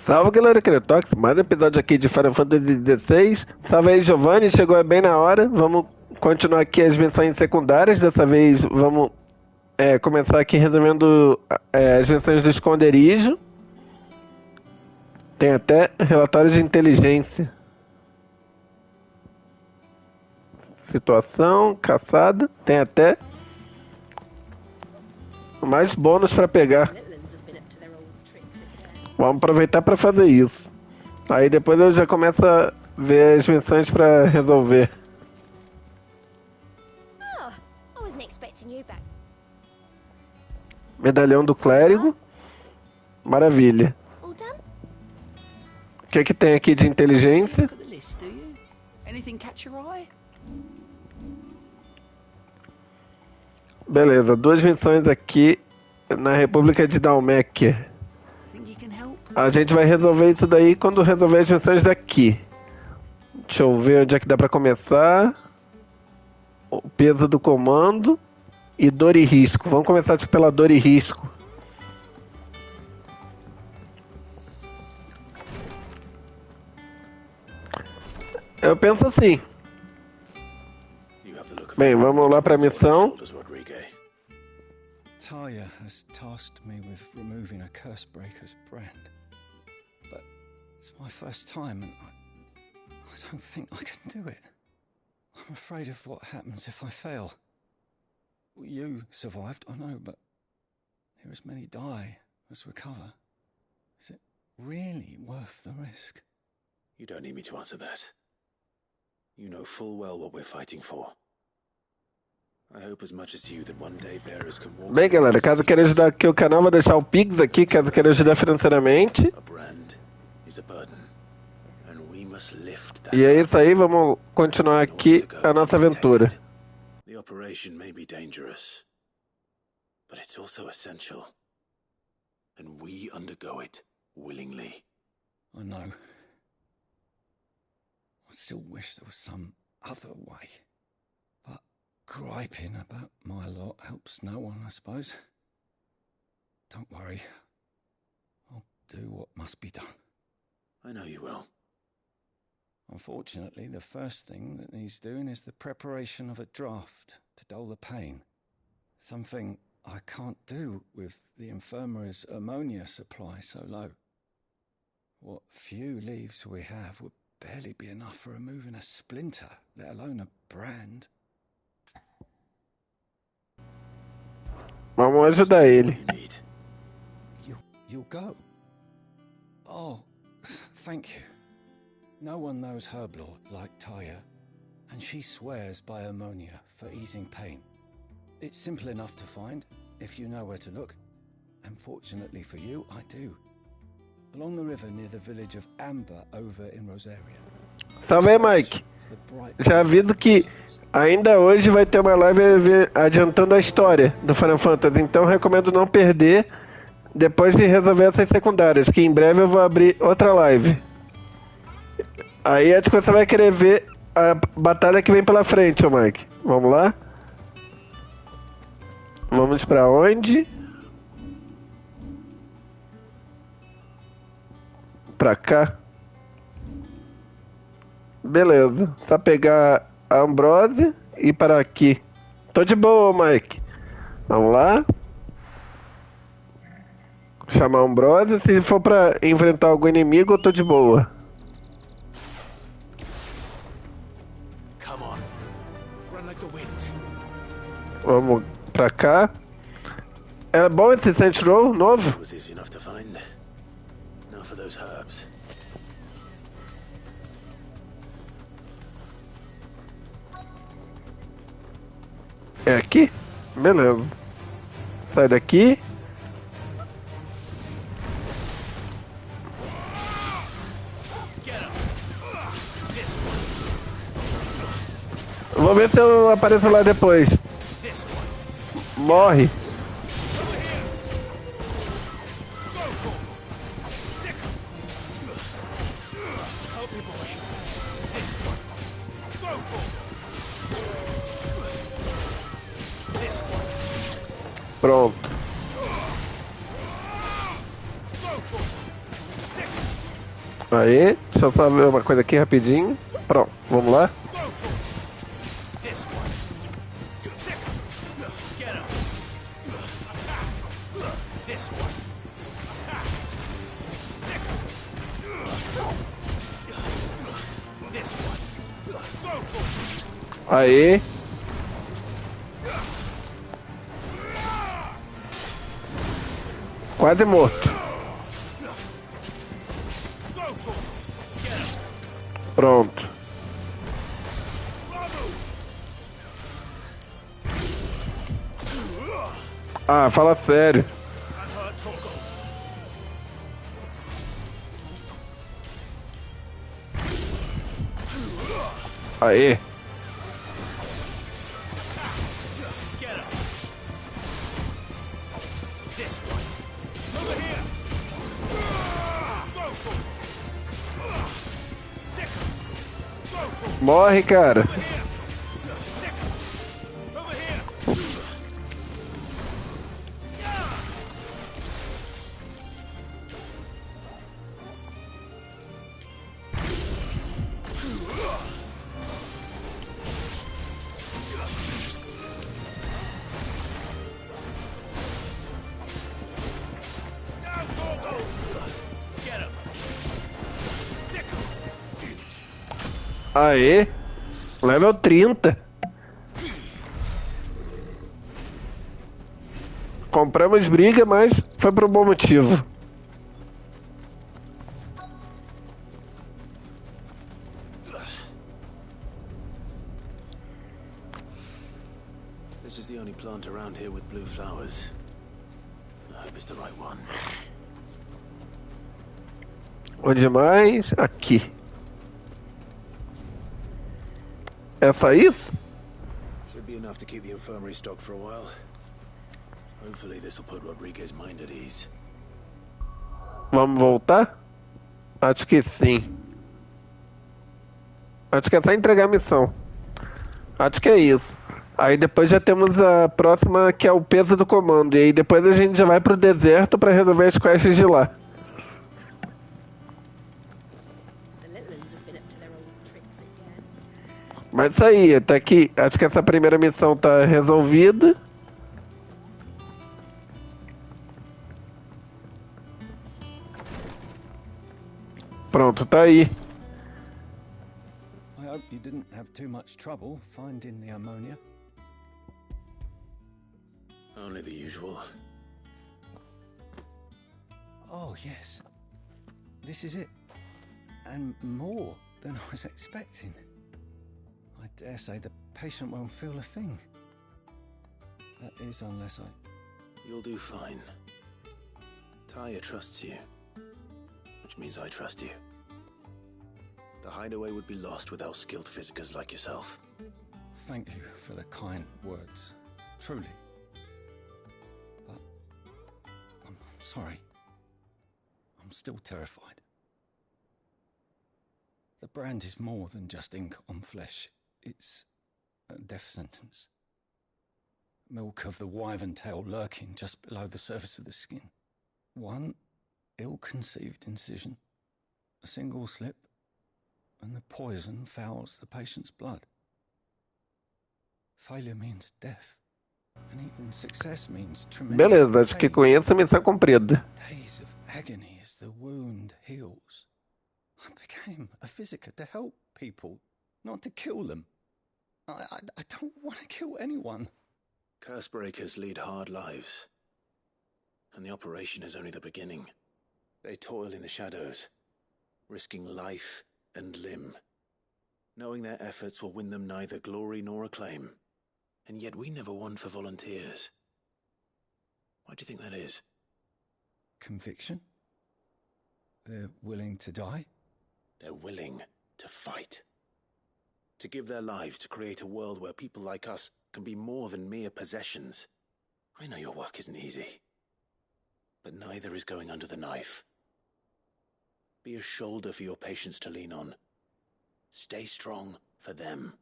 Salve galera, Cretox, mais um episódio aqui de Final Fantasy XVI. Salve aí Giovanni, chegou bem na hora. Vamos continuar aqui as missões secundárias. Dessa vez vamos começar aqui resolvendo as missões do Esconderijo. Tem até relatório de inteligência. Situação, caçada, tem até mais bônus para pegar. Vamos aproveitar para fazer isso. Aí depois eu já começo a ver as missões para resolver. Medalhão do clérigo. Maravilha. O que tem aqui de inteligência? Beleza, 2 missões aqui na República de Dhalmekia. A gente vai resolver isso daí quando resolver as missões daqui. Deixa eu ver onde é que dá pra começar. O peso do comando e dor e risco. Vamos começar pela dor e risco. Eu penso assim. Bem, vamos lá pra missão. Taya has tasked me with removing a curse breaker's brand. But it's my first time and I don't think I can do it. I'm afraid of what happens if I fail. You survived, I know, but here as many die as recover. Is it really worth the risk? You don't need me to answer that. You know full well what we're fighting for. Bem, galera, caso queira ajudar aqui o canal, vou deixar o Pix aqui, caso queira ajudar financeiramente. E é isso aí, vamos continuar aqui a nossa aventura. The operation may be dangerous, but it's also essential, and we undergo it willingly. I know. I still wish there was some other way. Griping about my lot helps no one, I suppose. Don't worry. I'll do what must be done. I know you will. Unfortunately, the first thing that needs doing is the preparation of a draft to dull the pain. Something I can't do with the infirmary's ammonia supply so low. What few leaves we have would barely be enough for removing a splinter, let alone a brand. Vamos ajudar ele. You'll go. Oh, thank you. No one knows Herblore like Taya, and she swears by ammonia for easing pain. It's simple enough to find if you know where to look. And fortunately for you, I do. Along the river near the village of Amber over in Rosaria. Salve, Mike. Já aviso que ainda hoje vai ter uma live adiantando a história do Final Fantasy, então recomendo não perder depois de resolver essas secundárias, que em breve eu vou abrir outra live. Aí acho que você vai querer ver a batalha que vem pela frente, ô Mike. Vamos lá? Vamos pra onde? Pra cá. Beleza, só pegar a Ambrose e ir para aqui. Tô de boa, Mike. Vamos lá. Chamar a Ambrose. Se for pra enfrentar algum inimigo, eu tô de boa. Vamos pra cá. É bom esse Saint Row novo? É aqui? Beleza. Sai daqui. Vou ver se eu apareço lá depois. Morre. Pronto. Aí, deixa eu só ver uma coisa aqui rapidinho. Pronto, vamos lá. Aí. Quase morto. Pronto. Ah, fala sério. Aê. Morre, cara. Aê. Level 30. Compramos briga, mas foi por um bom motivo. This is the only plant around here with blue flowers. I hope it's the right one. Onde mais? Aqui. É só isso? Should be enough to keep the infirmary stocked for a while. Hopefully this will put Rodriguez's mind at ease. Vamos voltar? Acho que sim. Acho que é só entregar a missão. Acho que é isso. Aí depois já temos a próxima, que é o peso do comando. E aí depois a gente já vai pro deserto pra resolver as quests de lá. Mas isso aí, até aqui. Acho que essa primeira missão tá resolvida. Pronto, tá aí. I hope you didn't have too much trouble finding the ammonia. Only the usual. Oh, yes. This is it. And more than I was expecting. I dare say the patient won't feel a thing. That is, unless I... You'll do fine. Tyre trusts you. Which means I trust you. The hideaway would be lost without skilled physicers like yourself. Thank you for the kind words. Truly. But... I'm sorry. I'm still terrified. The brand is more than just ink on flesh. It's a death sentence. Milk of the wyvern tail lurking just below the surface of the skin. One ill-conceived incision, a single slip, and the poison fouls the patient's blood. Failure means death, and even success means tremendous Beleza, acho que com isso a missão cumprida. days of agony as the wound heals. I became a physiker to help people, not to kill them. I don't want to kill anyone. Cursebreakers lead hard lives. And the operation is only the beginning. They toil in the shadows, risking life and limb, knowing their efforts will win them neither glory nor acclaim. And yet we never won for volunteers. Why do you think that is? Conviction? They're willing to die? They're willing to fight. To give their lives to create a world where people like us can be more than mere possessions. I know your work isn't easy. But neither is going under the knife. Be a shoulder for your patients to lean on. Stay strong for them.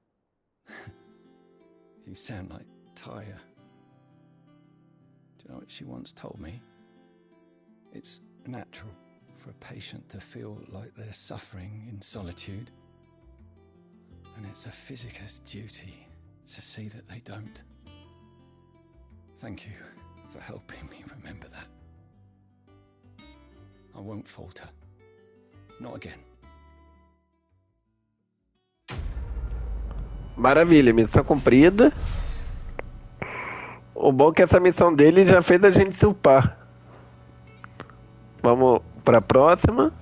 You sound like Tyre. Do you know what she once told me? It's natural for a patient to feel like they're suffering in solitude. And it's a physicist's duty to see that they don't. Thank you for helping me remember that. I won't falter. Not again. Maravilha, missão cumprida. O bom é que essa missão dele já fez a gente se upar. Vamos pra próxima.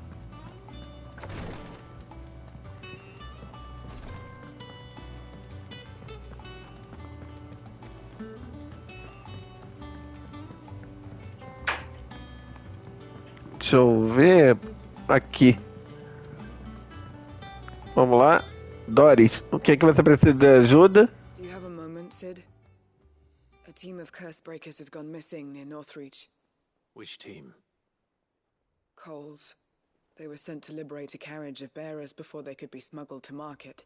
Deixa eu ver aqui. Vamos lá. Doris, o que você precisa de ajuda? Do you have a moment, Sid? A team of curse breakers has gone missing near Northreach. Which team? Coles. They were sent to liberate a carriage of bearers before they could be smuggled to market.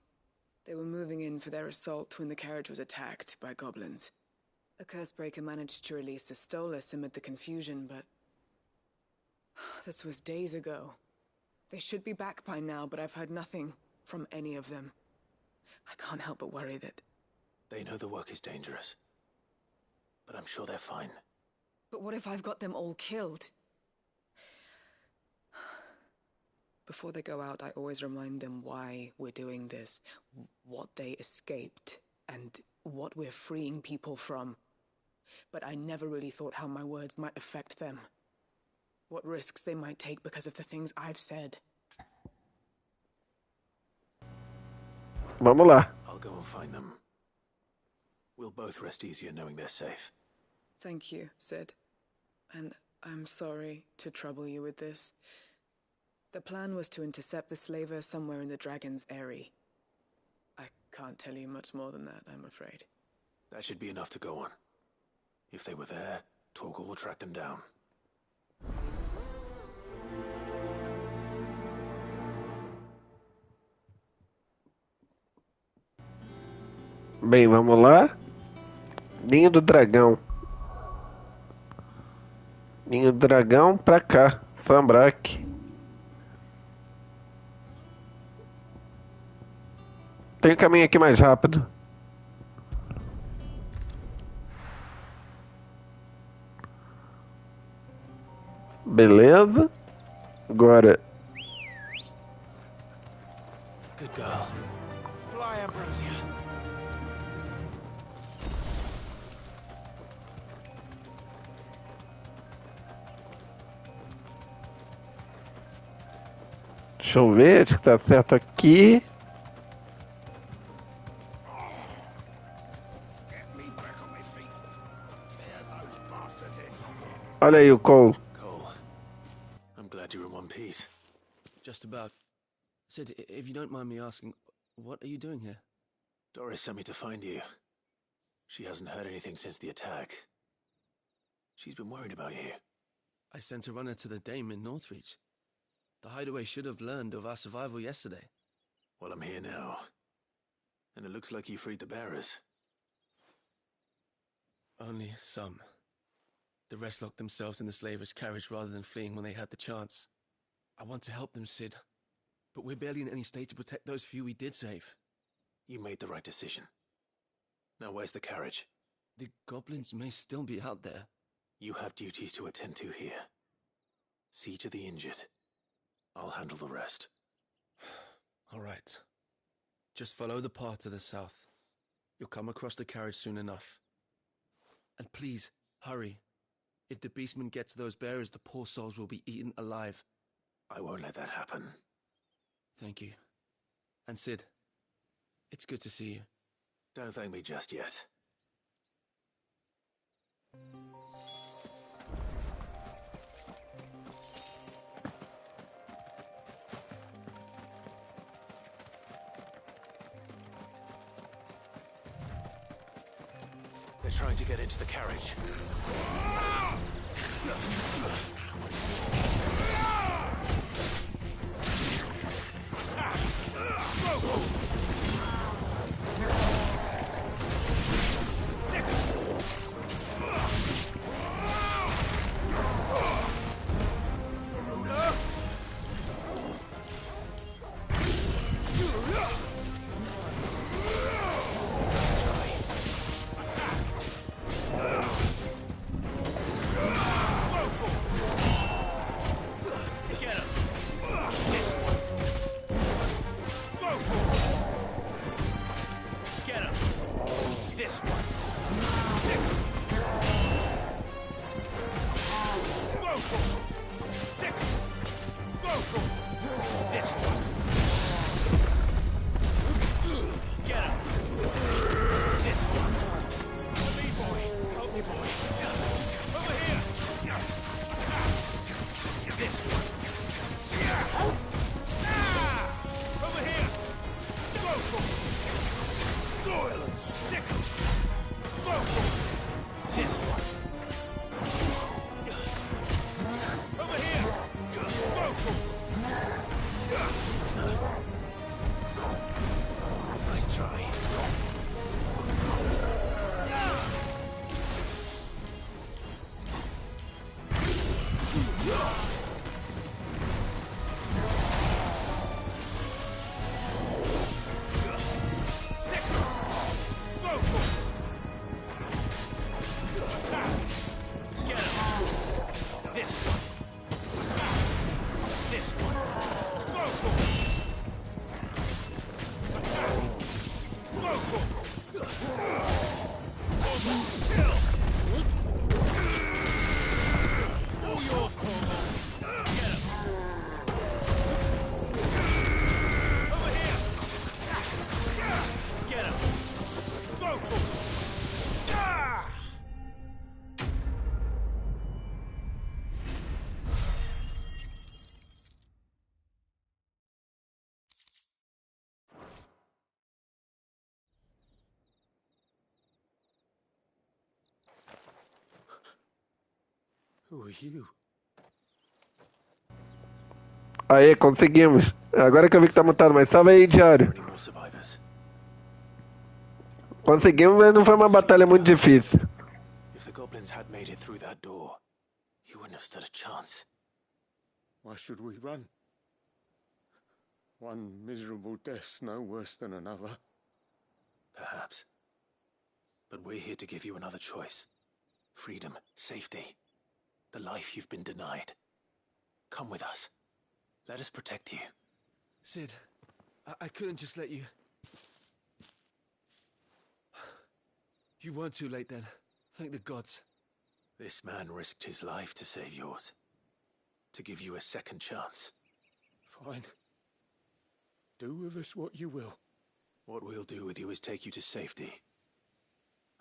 They were moving in for their assault when the carriage was attacked by goblins. A curse breaker managed to release a Stolas amid the confusion, but this was days ago. They should be back by now, but I've heard nothing from any of them. I can't help but worry that... They know the work is dangerous. But I'm sure they're fine. But what if I've got them all killed? Before they go out, I always remind them why we're doing this, what they escaped, and what we're freeing people from. But I never really thought how my words might affect them. What risks they might take because of the things I've said. Vamos lá. I'll go and find them. We'll both rest easier knowing they're safe. Thank you, Sid. And I'm sorry to trouble you with this. The plan was to intercept the slaver somewhere in the Dragon's Eyrie. I can't tell you much more than that, I'm afraid. That should be enough to go on. If they were there, Torgal will track them down. Bem, vamos lá. Ninho do Dragão. Ninho do Dragão pra cá. Sambrak. Tem um caminho aqui mais rápido. Beleza. Agora. Good girl. Fly, Ambrosia. Deixa eu ver, acho que tá certo aqui. Olha aí o Cole. Cole, I'm glad you're in one piece. Just about. Sid, if you don't mind me asking, what are you doing here? Doris sent me to find you. She hasn't heard anything since the attack. She's been worried about you. I sent a runner to the Dame in Northreach. The hideaway should have learned of our survival yesterday. Well, I'm here now. And it looks like you freed the bearers. Only some. The rest locked themselves in the slaver's carriage rather than fleeing when they had the chance. I want to help them, Sid. But we're barely in any state to protect those few we did save. You made the right decision. Now where's the carriage? The goblins may still be out there. You have duties to attend to here. See to the injured. I'll handle the rest. All right. Just follow the path to the south. You'll come across the carriage soon enough. And please, hurry. If the beastmen get to those bearers, the poor souls will be eaten alive. I won't let that happen. Thank you. And Sid, it's good to see you. Don't thank me just yet. They're trying to get into the carriage. Who are you? Aê, conseguimos. Agora que eu vi que tá mutado, mas salve aí, diário. Any more survivors? Conseguimos, mas não foi uma batalha muito difícil. If the goblins had made it through that door, you wouldn't have stood a chance. Why should we run? One miserable death's no worse than another. Perhaps. But we're here to give you another choice. Freedom, safety, the life you've been denied. Come with us. Let us protect you. Sid, I couldn't just let you... You weren't too late then. Thank the gods. This man risked his life to save yours. To give you a second chance. Fine. Do with us what you will. What we'll do with you is take you to safety.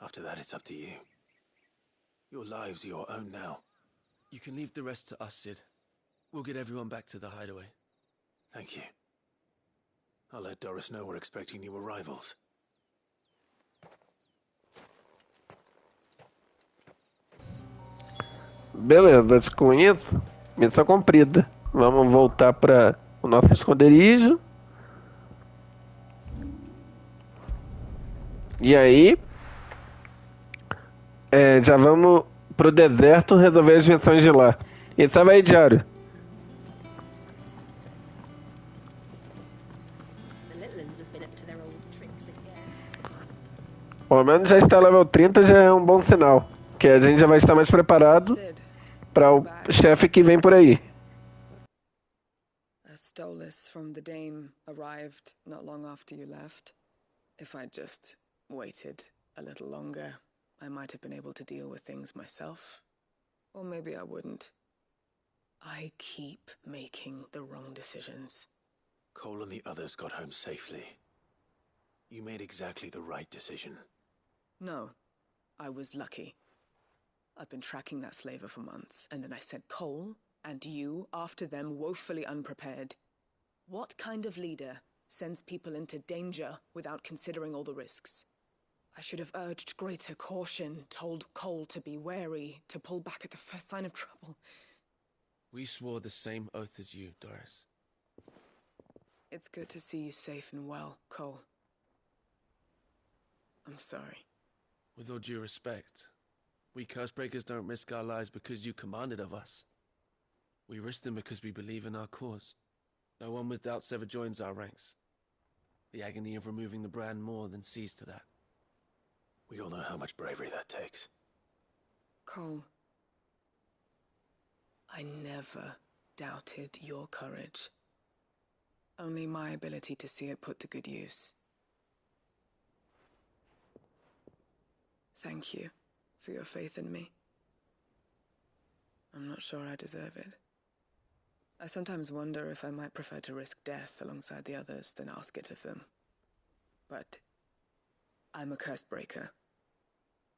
After that, it's up to you. Your lives are your own now. You can leave the rest to us, Sid. We'll get everyone back to the hideaway. Thank you. I'll let Doris know we're expecting new arrivals. Beleza, com isso, missão cumprida. Vamos voltar para o nosso esconderijo. E aí, já vamos pro deserto resolver as missões de lá. E sabe aí, diário? Pelo menos já está level 30, já é um bom sinal. Que a gente já vai estar mais preparado para o chefe que vem por aí. A stolus from the Dame arrived not long after you left. If I'd just waited a little longer, I might have been able to deal with things myself. Or maybe I wouldn't. I keep making the wrong decisions. Cole and the others got home safely. You made exactly the right decision. No, I was lucky. I've been tracking that slaver for months, and then I sent Cole and you after them woefully unprepared. What kind of leader sends people into danger without considering all the risks? I should have urged greater caution, told Cole to be wary, to pull back at the first sign of trouble. We swore the same oath as you, Doris. It's good to see you safe and well, Cole. I'm sorry. With all due respect, we Cursebreakers don't risk our lives because you commanded of us. We risk them because we believe in our cause. No one with doubts ever joins our ranks. The agony of removing the brand more than sees to that. We all know how much bravery that takes. Cole, I never doubted your courage. Only my ability to see it put to good use. Thank you for your faith in me. I'm not sure I deserve it. I sometimes wonder if I might prefer to risk death alongside the others than ask it of them. But I'm a curse breaker.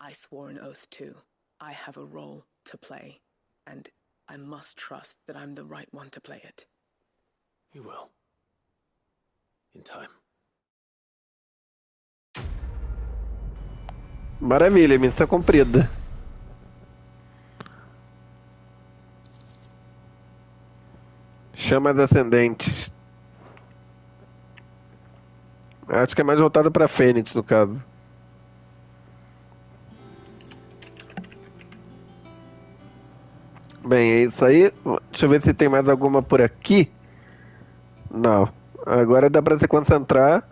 I swore an oath too. I have a role to play, and I must trust that I'm the right one to play it. You will. In time. Maravilha, missão cumprida. Chamas ascendentes. Acho que é mais voltado pra Fênix, no caso. Bem, é isso aí. Deixa eu ver se tem mais alguma por aqui. Não. Agora dá pra se concentrar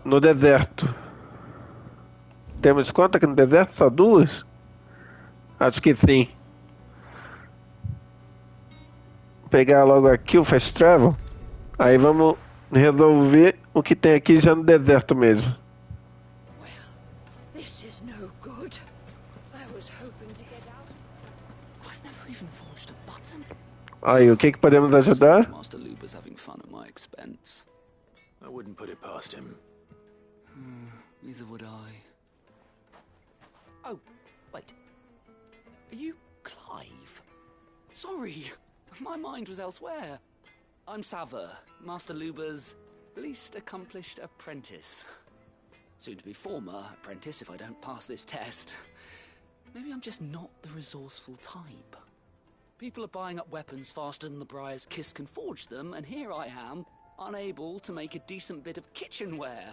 no deserto. Temos conta aqui no deserto? Só duas? Acho que sim. Pegar logo aqui o Fast Travel. Aí vamos resolver o que tem aqui já no deserto mesmo. Well, this is no good. I was hoping to get out. I've never even forged a button. Aí, o que podemos ajudar? Master Luber's having fun at my expense. I wouldn't put it past him. Neither would I. Oh, wait. Are you Clive? Sorry, my mind was elsewhere. I'm Sava, Master Luber's least accomplished apprentice. Soon to be former apprentice if I don't pass this test. Maybe I'm just not the resourceful type. People are buying up weapons faster than the Briar's Kiss can forge them, and here I am, unable to make a decent bit of kitchenware.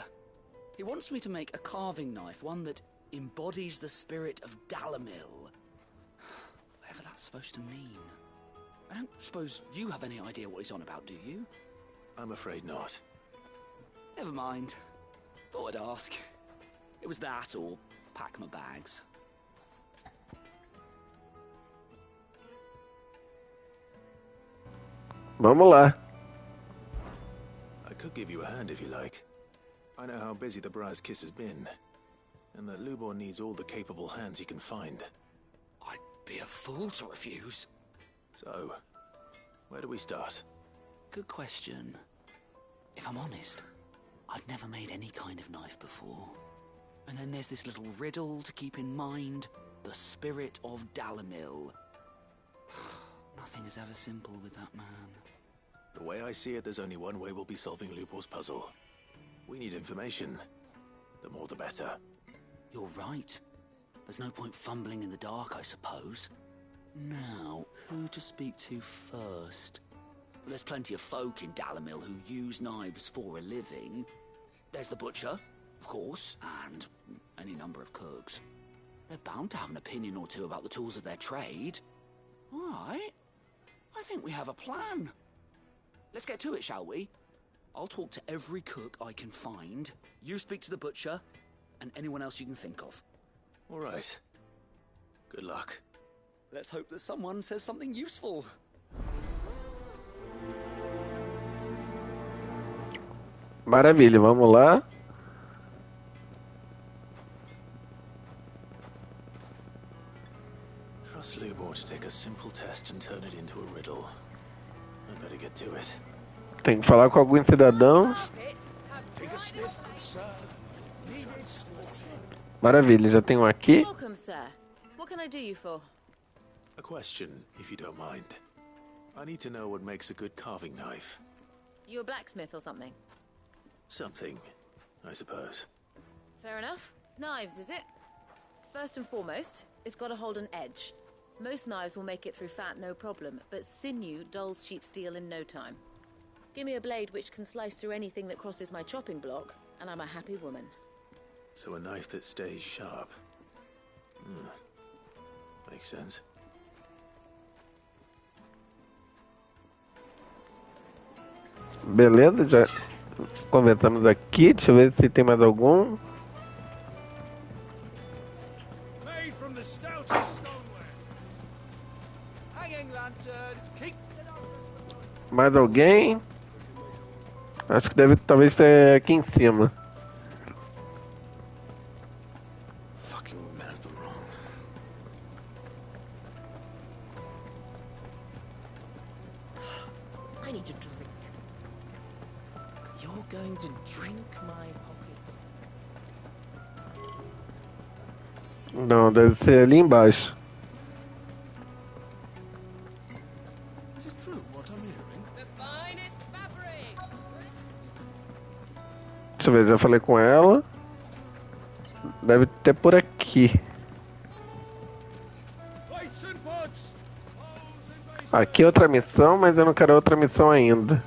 He wants me to make a carving knife, one that embodies the spirit of Dhalmekia. Whatever that's supposed to mean. I don't suppose you have any idea what he's on about, do you? I'm afraid not. Never mind. Thought I'd ask. It was that or pack my bags. Vamos lá. I could give you a hand if you like. I know how busy the Briar's Kiss has been, and that Lubor needs all the capable hands he can find. I'd be a fool to refuse. So, where do we start? Good question. If I'm honest, I've never made any kind of knife before. And then there's this little riddle to keep in mind. The spirit of Dhalmekia. Nothing is ever simple with that man. The way I see it, there's only one way we'll be solving Lubor's puzzle. We need information. The more the better. You're right. There's no point fumbling in the dark, I suppose. Now, who to speak to first? There's plenty of folk in Dhalmekia who use knives for a living. There's the butcher, of course, and any number of cooks. They're bound to have an opinion or two about the tools of their trade. All right. I think we have a plan. Let's get to it, shall we? I'll talk to every cook I can find. You speak to the butcher, and anyone else you can think of. All right. Good luck. Let's hope that someone says something useful. Maravilha, vamos lá. Trust Lubor to take a simple test and turn it into a riddle. I'd better get to it. Tem que falar com alguns cidadãos. Maravilha, já tem um aqui. Welcome, sir. What can I do you for? A question, if you don't mind. I need to know what makes a good carving knife. You a blacksmith or something? Something, I suppose. Fair enough. Knives, is it? First and foremost, it's got to hold an edge. Most knives will make it through fat, no problem, but sinew dulls cheap steel in no time. Give me a blade which can slice through anything that crosses my chopping block, and I'm a happy woman. So a knife that stays sharp. Makes sense. Beleza, já conversamos aqui. Deixa eu ver se tem mais algum. Made from the stoutest stoneware. Hanging lanterns, keep it up. Mais alguém? Acho que deve talvez ter aqui em cima. Fucking man of the wrong. I need to drink. You're going to drink my pockets? Não, deve ser ali embaixo. Is it true what I'm hearing? The finest fabrics. Deixa eu ver, já falei com ela. Deve ter por aqui. Aqui é outra missão, mas eu não quero outra missão ainda.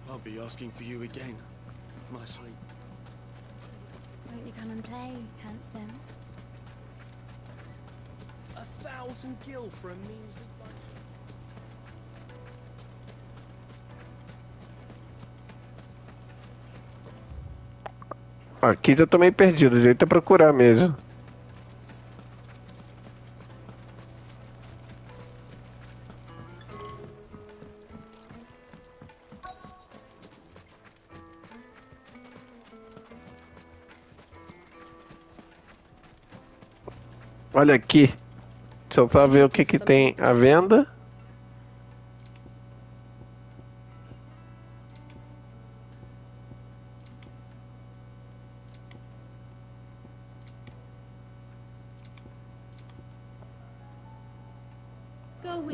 I'll be asking for you again, my sweet. Won't you come and play, handsome? 1,000 gil for a measly bunch. Aqui já tô meio perdido, o jeito é procurar mesmo. Olha aqui. Deixa eu só ver o que tem à venda.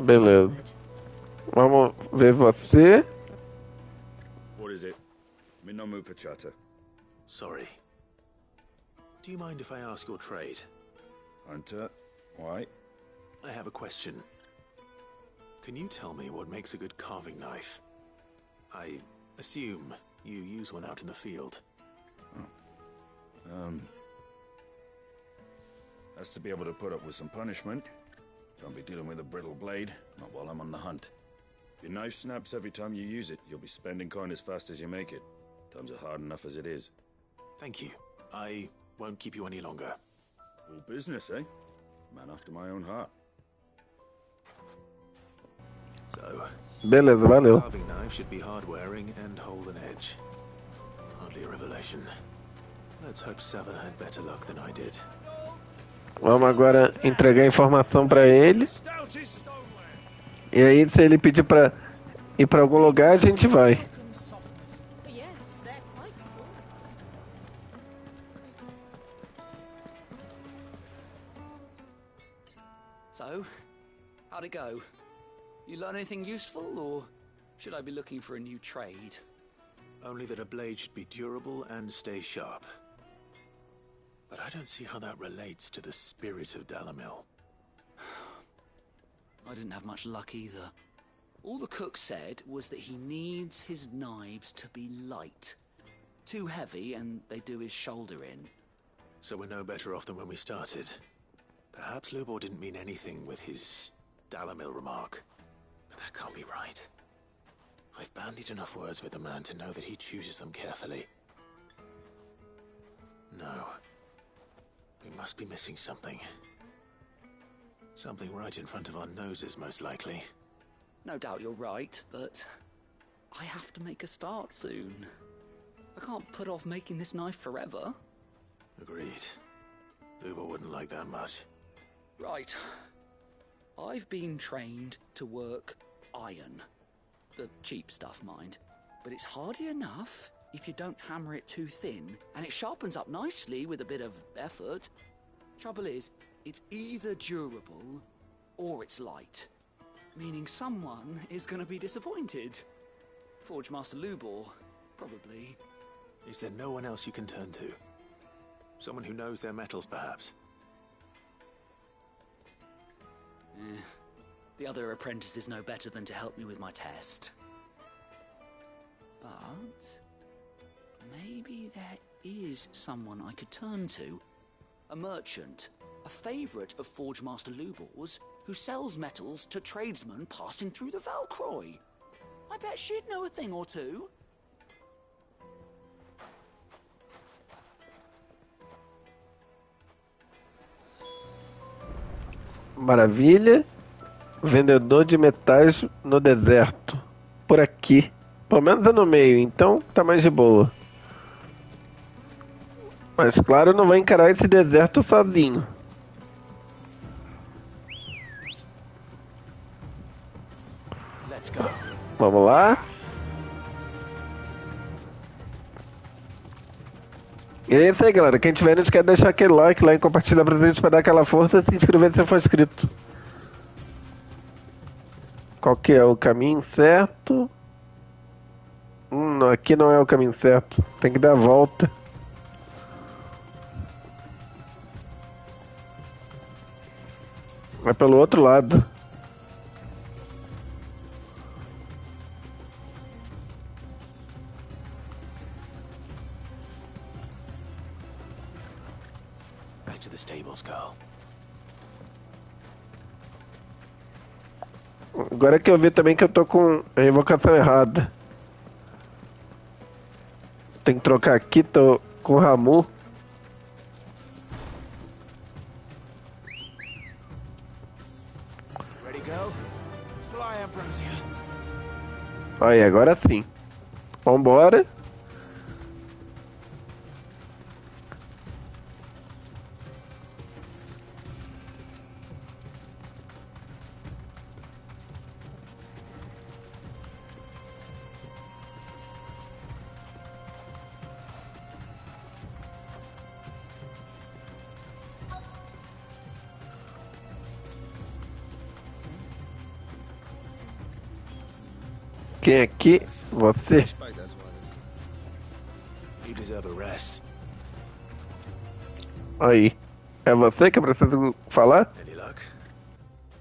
Beleza. Vamos ver você. What is it? I'm in no mood for chatter. Sorry. Do you mind if I ask your trade? Hunter, why? I have a question. Can you tell me what makes a good carving knife? I assume you use one out in the field. Has to be able to put up with some punishment. Don't be dealing with a brittle blade, not while I'm on the hunt. If your knife snaps every time you use it, you'll be spending coin as fast as you make it. Times are hard enough as it is. Thank you. I won't keep you any longer. Full business, eh? Man after my own heart. So, Beleza, valeu. carving knife should be hard-wearing and hold an edge. Hardly a revelation. Let's hope Sava had better luck than I did. Vamos agora entregar a informação pra ele. E aí, se ele pedir pra ir pra algum lugar, a gente vai. Yes, they're quite soft. So, how'd it go? You learn anything useful, or should I be looking for a new trade? Only that a blade should be durable and stay sharp. But I don't see how that relates to the spirit of Dhalmekia. I didn't have much luck either. All the cook said was that he needs his knives to be light. Too heavy and they do his shoulder in. So we're no better off than when we started. Perhaps Lubor didn't mean anything with his Dhalmekia remark. But that can't be right. I've bandied enough words with the man to know that he chooses them carefully. No. We must be missing something. Something right in front of our noses, most likely. No doubt you're right, but I have to make a start soon. I can't put off making this knife forever. Agreed. Lubor wouldn't like that much. Right. I've been trained to work iron. The cheap stuff, mind. But it's hardy enough if you don't hammer it too thin, and it sharpens up nicely with a bit of effort. Trouble is, it's either durable or it's light. Meaning someone is gonna be disappointed. Forge Master Lubor, probably. Is there no one else you can turn to? Someone who knows their metals, perhaps? The other apprentices know better than to help me with my test. But maybe there is someone I could turn to. A merchant, a favourite of Forge Master Lubor's, who sells metals to tradesmen passing through the Valcroy. I bet she'd know a thing or two. Maravilha. Vendedor de metais no deserto. Por aqui. Pelo menos é no meio, então tá mais de boa. Mas claro, não vai encarar esse deserto sozinho. Vamos lá. E é isso aí, galera. Quem tiver, não esquece de deixar aquele like lá e compartilhar pra gente pra dar aquela força e se inscrever se for inscrito. Qual que é o caminho certo? Aqui não é o caminho certo. Tem que dar a volta. É pelo outro lado. Back to the stables, girl. Agora que eu vi também que eu tô com a invocação errada. Tem que trocar aqui, tô com o Ramu. Ready, girl? Fly, Ambrosia. Aí, agora sim. Vambora. Quem aqui? Você. You deserve a rest. Aí. É você que eu preciso falar? Any luck?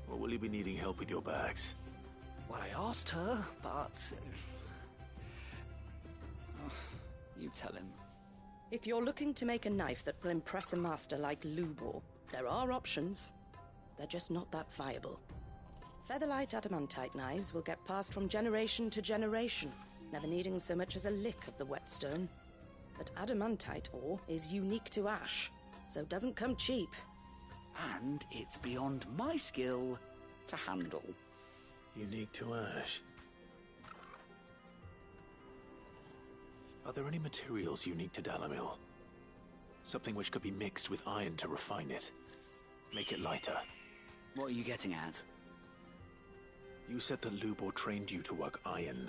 Or will you be needing help with your bags? Well, I asked her, but... you tell him. If you're looking to make a knife that will impress a master like Lubor, there are options. They're just not that viable. Featherlight adamantite knives will get passed from generation to generation, never needing so much as a lick of the whetstone. But adamantite ore is unique to ash, so it doesn't come cheap. And it's beyond my skill to handle. Unique to ash. Are there any materials unique to Dalamil? Something which could be mixed with iron to refine it. Make it lighter. What are you getting at? You said that Lubor trained you to work iron.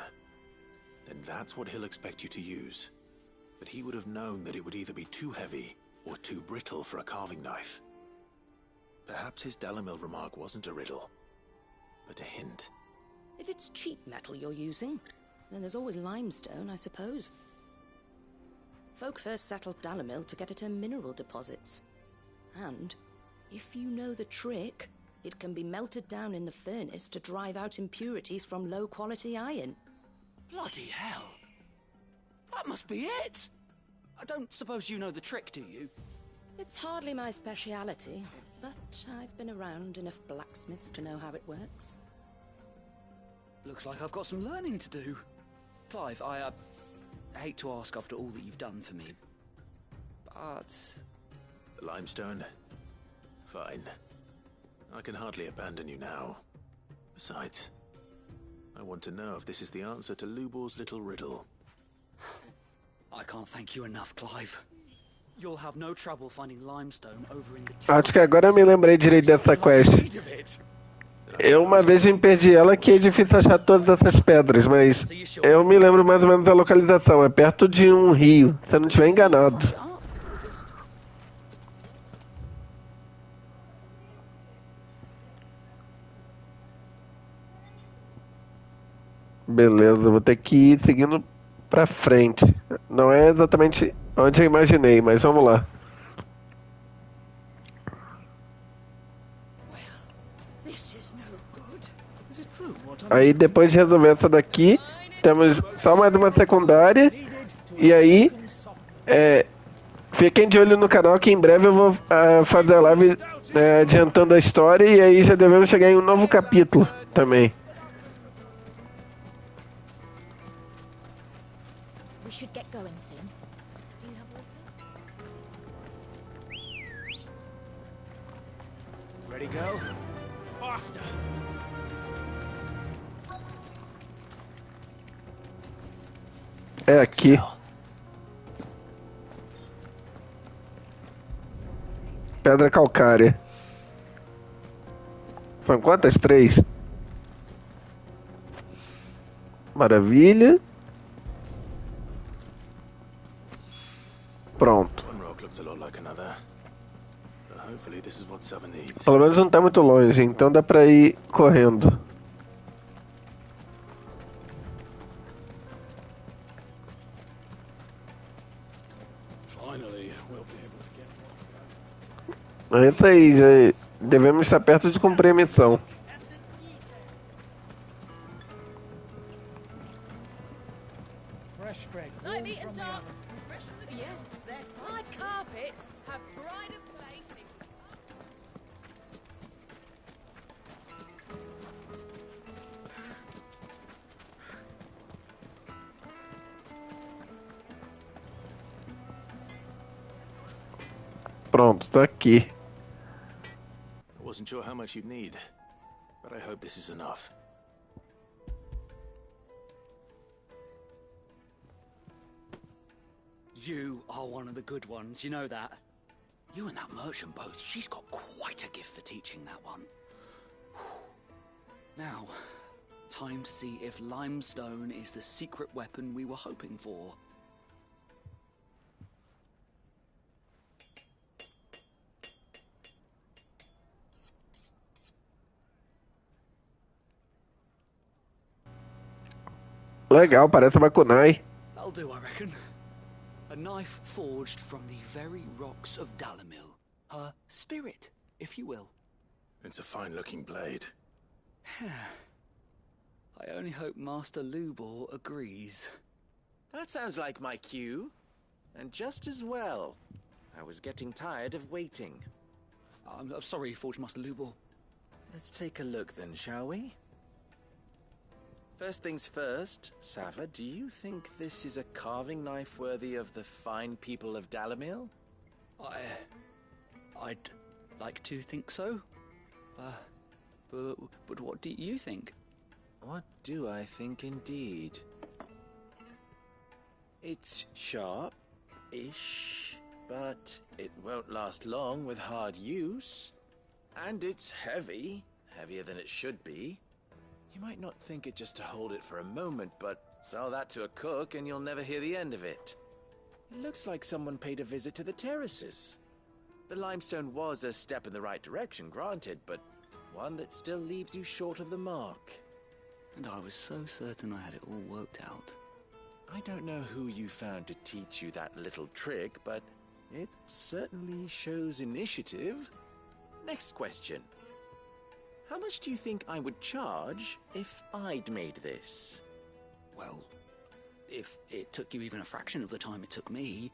Then that's what he'll expect you to use. But he would have known that it would either be too heavy or too brittle for a carving knife. Perhaps his Dalamil remark wasn't a riddle, but a hint. If it's cheap metal you're using, then there's always limestone, I suppose. Folk first settled Dalamil to get at her mineral deposits. And, if you know the trick, it can be melted down in the furnace to drive out impurities from low-quality iron. Bloody hell! That must be it! I don't suppose you know the trick, do you? It's hardly my speciality, but I've been around enough blacksmiths to know how it works. Looks like I've got some learning to do. Clive, I hate to ask after all that you've done for me, but... The limestone? Fine. I can hardly abandon you now. Besides, I want to know if this is the answer to Lubor's little riddle. I can't thank you enough, Clive. You'll have no trouble finding limestone over in the Acho que agora eu me lembrei direito dessa quest. Eu uma vez me perdi ela, que é difícil achar todas essas pedras, mas eu me lembro mais ou menos a localização. É perto de um rio, se eu não estiver enganado. Beleza, vou ter que ir seguindo pra frente. Não é exatamente onde eu imaginei, mas vamos lá. Aí depois de resolver essa daqui, temos só mais uma secundária. E aí, fiquem de olho no canal que em breve eu vou fazer a live adiantando a história. E aí já devemos chegar em um novo capítulo também. We should get going soon. Do you have water? Ready, girl? Faster! É aqui. Pedra calcária. São quantas? 3? Maravilha. Pronto. One rock looks a lot like another. But hopefully this is what Sava needs. Pelo menos não tá muito longe, então dá pra ir correndo. Finally, we'll be able to get one. É isso aí, já devemos estar perto de cumprir a missão. Fresh bread. Light, meat and dark. Fresh from the... Yes, they're hard carpets have pride of place in... Pronto, tá aqui. I wasn't sure how much you'd need, but I hope this is enough. You are one of the good ones, you know that? You and that merchant both, she's got quite a gift for teaching that one. Now, time to see if limestone is the secret weapon we were hoping for. Legal, parece uma kunai. That'll do, I reckon. A knife forged from the very rocks of Dhalmekia. Her spirit, if you will. It's a fine-looking blade. I only hope Master Lubor agrees. That sounds like my cue. And just as well. I was getting tired of waiting. I'm sorry, Forge Master Lubor. Let's take a look then, shall we? First things first, Sava, do you think this is a carving knife worthy of the fine people of Dhalmekia? I'd like to think so. But what do you think? What do I think indeed? It's sharp-ish, but it won't last long with hard use. And it's heavy, heavier than it should be. You might not think it just to hold it for a moment, but sell that to a cook and you'll never hear the end of it. It looks like someone paid a visit to the terraces. The limestone was a step in the right direction, granted, but one that still leaves you short of the mark. And I was so certain I had it all worked out. I don't know who you found to teach you that little trick, but it certainly shows initiative. Next question. How much do you think I would charge if I'd made this? Well, if it took you even a fraction of the time it took me,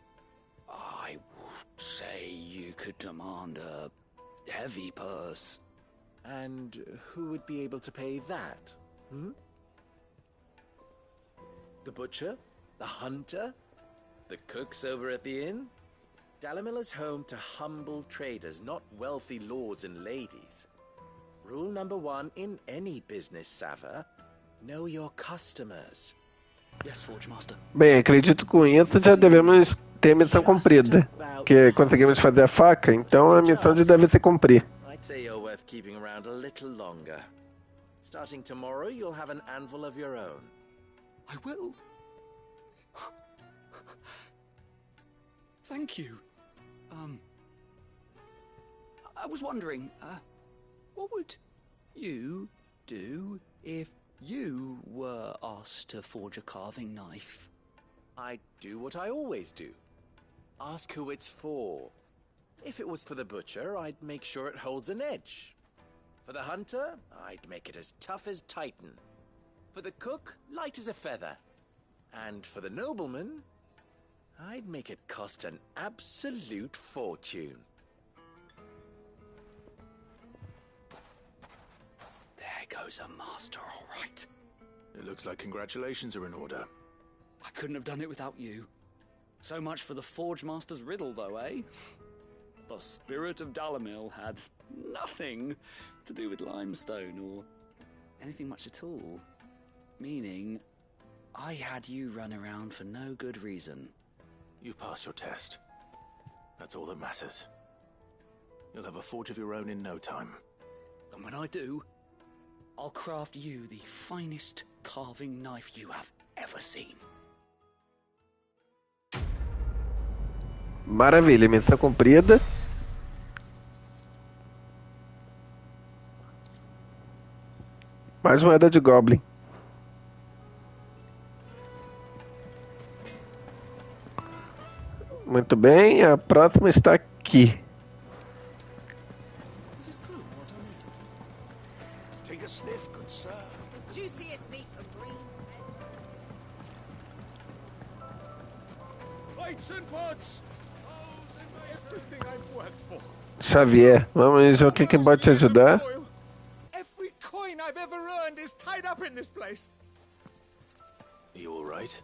I would say you could demand a heavy purse. And who would be able to pay that? The butcher? The hunter? The cooks over at the inn? Dhalmekya's home to humble traders, not wealthy lords and ladies. Rule number 1 in any business, Sava. Know your customers. Yes, Forge Master. Bem, acredito que com isso já devemos ter a missão cumprida. Que conseguimos fazer a faca, então a missão já deve se cumprir. I'd say you're worth keeping around a little longer. Starting tomorrow, you'll have an anvil of your own. I will. Thank you. I was wondering, what would you do if you were asked to forge a carving knife? I'd do what I always do. Ask who it's for. If it was for the butcher, I'd make sure it holds an edge. For the hunter, I'd make it as tough as Titan. For the cook, light as a feather. And for the nobleman, I'd make it cost an absolute fortune. There goes a master, all right. It looks like congratulations are in order. I couldn't have done it without you. So much for the Forge Master's riddle, though, eh? The spirit of Dhalmekia had nothing to do with limestone or anything much at all. Meaning, I had you run around for no good reason. You've passed your test. That's all that matters. You'll have a forge of your own in no time. And when I do, I'll craft you the finest carving knife you have ever seen. Maravilha, missão cumprida. Mais moeda de Goblin. Muito bem, a próxima está aqui. Take a sniff, good sir. The juiciest meat from Green's. Plates and pots! Everything I've worked for. Xavier, vamos ver o que pode te ajudar. Every coin I've ever earned is tied up in this place. Are you all right?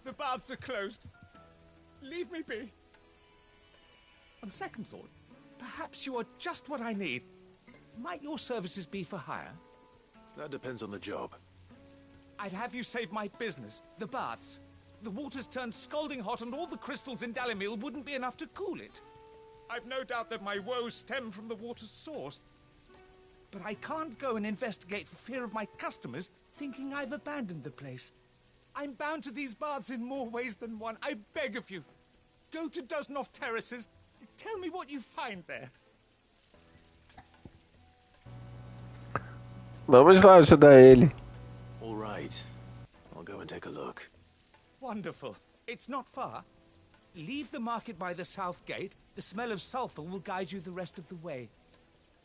The baths are closed. Leave me be. On second thought, perhaps you are just what I need. Might your services be for hire? That depends on the job. I'd have you save my business, the baths. The water's turned scalding hot and all the crystals in Dhalmekia wouldn't be enough to cool it. I've no doubt that my woes stem from the water's source. But I can't go and investigate for fear of my customers thinking I've abandoned the place. I'm bound to these baths in more ways than one. I beg of you. Go to Dusnoff Terraces. Tell me what you find there. Vamos lá ajudar ele. All right. I'll go and take a look. Wonderful. It's not far. Leave the market by the south gate. The smell of sulfur will guide you the rest of the way.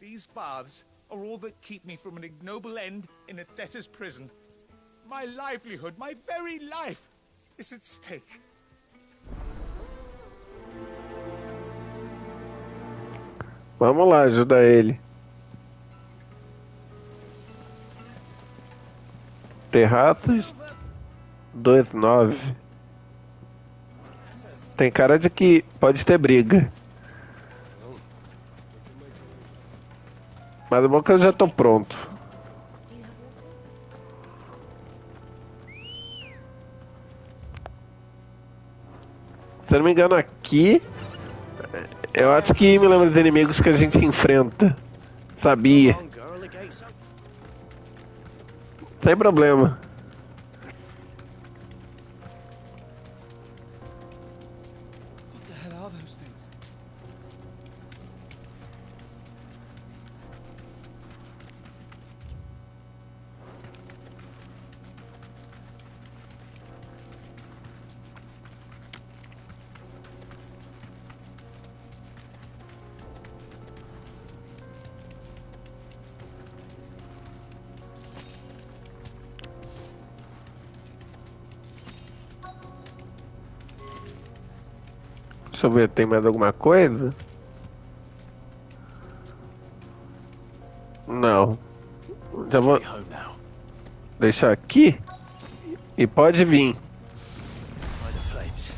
These baths are all that keep me from an ignoble end in a debtor's prison. My livelihood, my very life, is at stake. Vamos lá ajudar ele. Terraços 2-9. Tem cara de que pode ter briga. Mas é bom que eu já tô pronto. Se eu não me engano aqui, eu acho que me lembra dos inimigos que a gente enfrenta. Sabia. Sem problema. What the hell are those things? Deixa eu ver, tem mais alguma coisa? Não. Já vou deixar aqui. E pode vir. By the flames.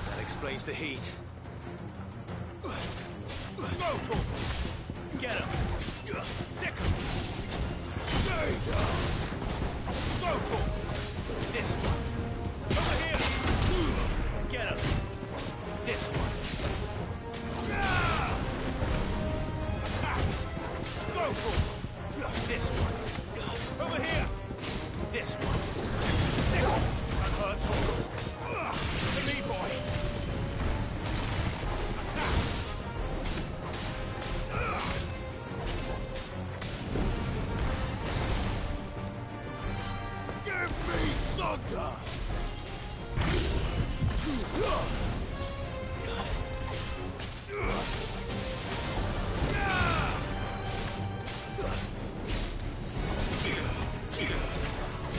That explains the heat. Get him. Sick him. Stay down. This one. Over here. Get him. This one. Attack. Go for it. This one. Over here. This one. Sick him. Unhurt total. The lead boy. Attack. Give me thunder.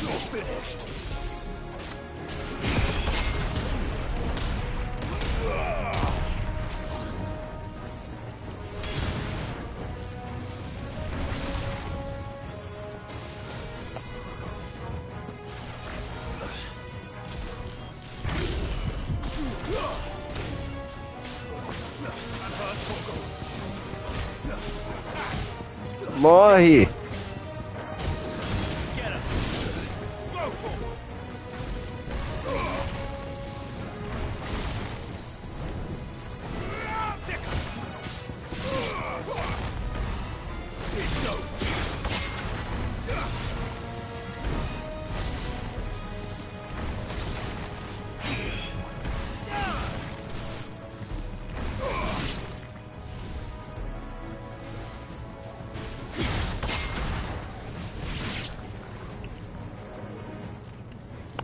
You're finished. Morre!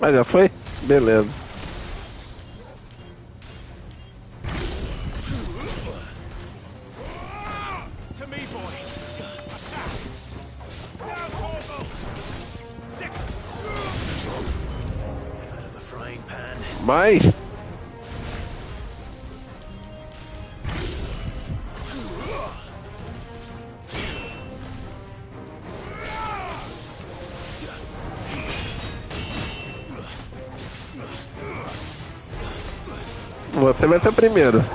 Ah, já foi? Beleza. Mais? Você vai ser o primeiro.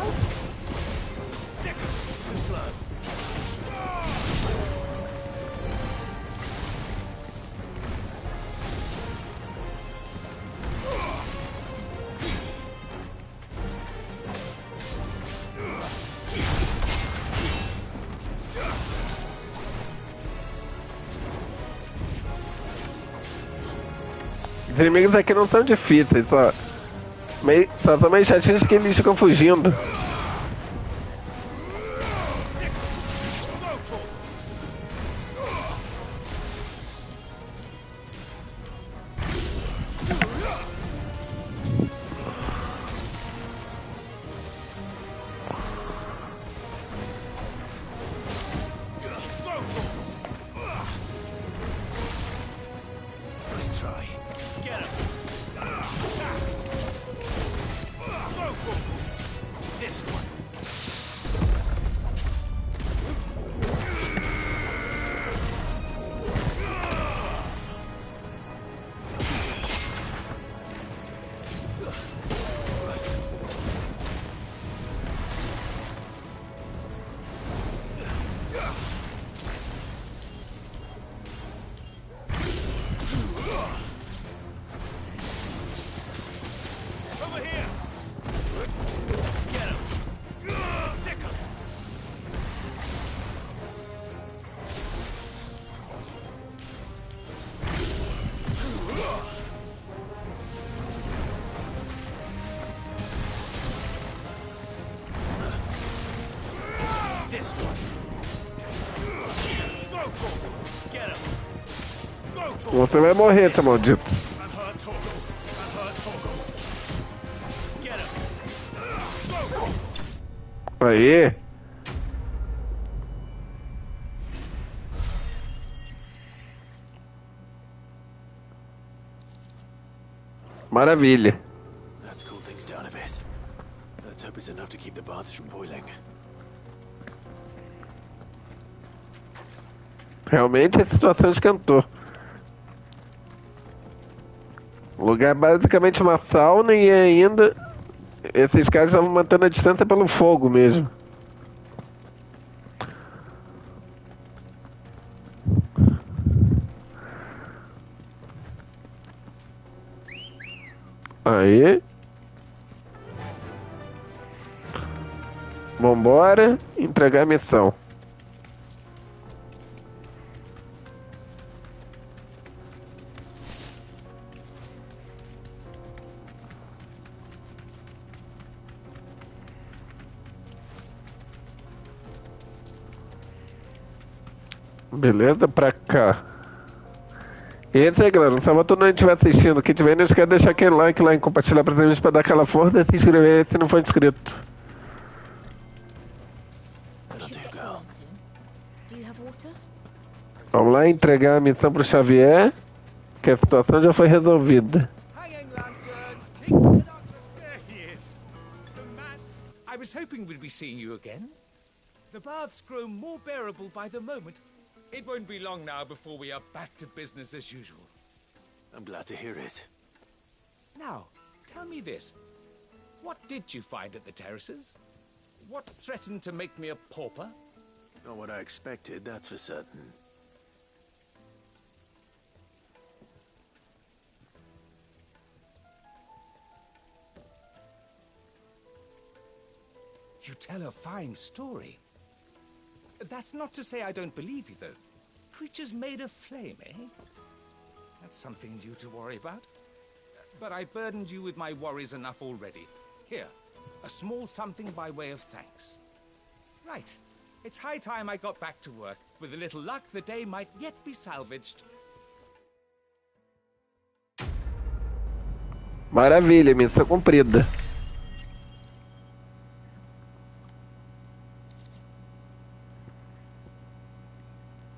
Os inimigos aqui não são difíceis, só são meio chatinhos que eles ficam fugindo. Você vai morrer, seu maldito. Aí. Maravilha. Let's cool things down a bit. Let's hope it's enough to keep the baths from boiling. Realmente a situação esquentou. O lugar é basicamente uma sauna e ainda esses caras estavam mantendo a distância pelo fogo mesmo. Aí. Vambora entregar a missão. Beleza, pra cá. E é isso aí, galera. Salve todo mundo que estiver assistindo. Quem tiver, não esquece de deixar aquele like lá e compartilhar pra gente pra dar aquela força e se inscrever se não for inscrito. Vamos lá entregar a missão pro Xavier, que a situação já foi resolvida. I was hoping we'd be seeing you again. The baths grow more bearable by the moment. It won't be long now before we are back to business as usual. I'm glad to hear it. Now, tell me this. What did you find at the terraces? What threatened to make me a pauper? Not what I expected, that's for certain. You tell a fine story. That's not to say I don't believe you, though. Creatures made of flame, eh? That's something new to worry about. But I burdened you with my worries enough already. Here, a small something by way of thanks. Right. It's high time I got back to work. With a little luck, the day might yet be salvaged. Maravilha, missão cumprida.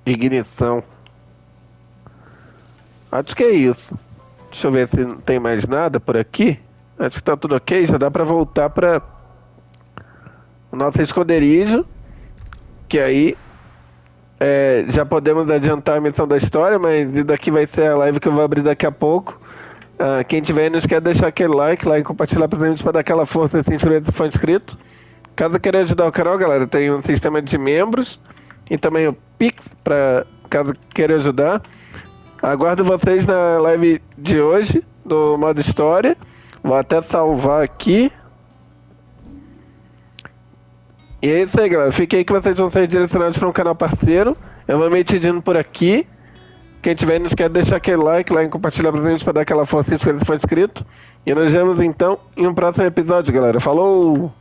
Ignição. Acho que é isso. Deixa eu ver se não tem mais nada por aqui. Acho que tá tudo ok. Já dá pra voltar pra o nosso esconderijo. Que aí já podemos adiantar a missão da história, mas isso daqui vai ser a live que eu vou abrir daqui a pouco. Quem tiver aí, não esquece de deixar aquele like lá e compartilhar pra gente pra dar aquela força e se inscrever se for inscrito. Caso queira ajudar o canal, galera, tem um sistema de membros e também o Pix, pra caso queira ajudar. Aguardo vocês na live de hoje, do modo história. Vou até salvar aqui. E é isso aí, galera. Fique aí que vocês vão ser direcionados para um canal parceiro. Eu vou me despedindo por aqui. Quem tiver aí, não esquece de deixar aquele like lá e compartilhar pra gente para dar aquela força se for inscrito. E nos vemos então em um próximo episódio, galera. Falou!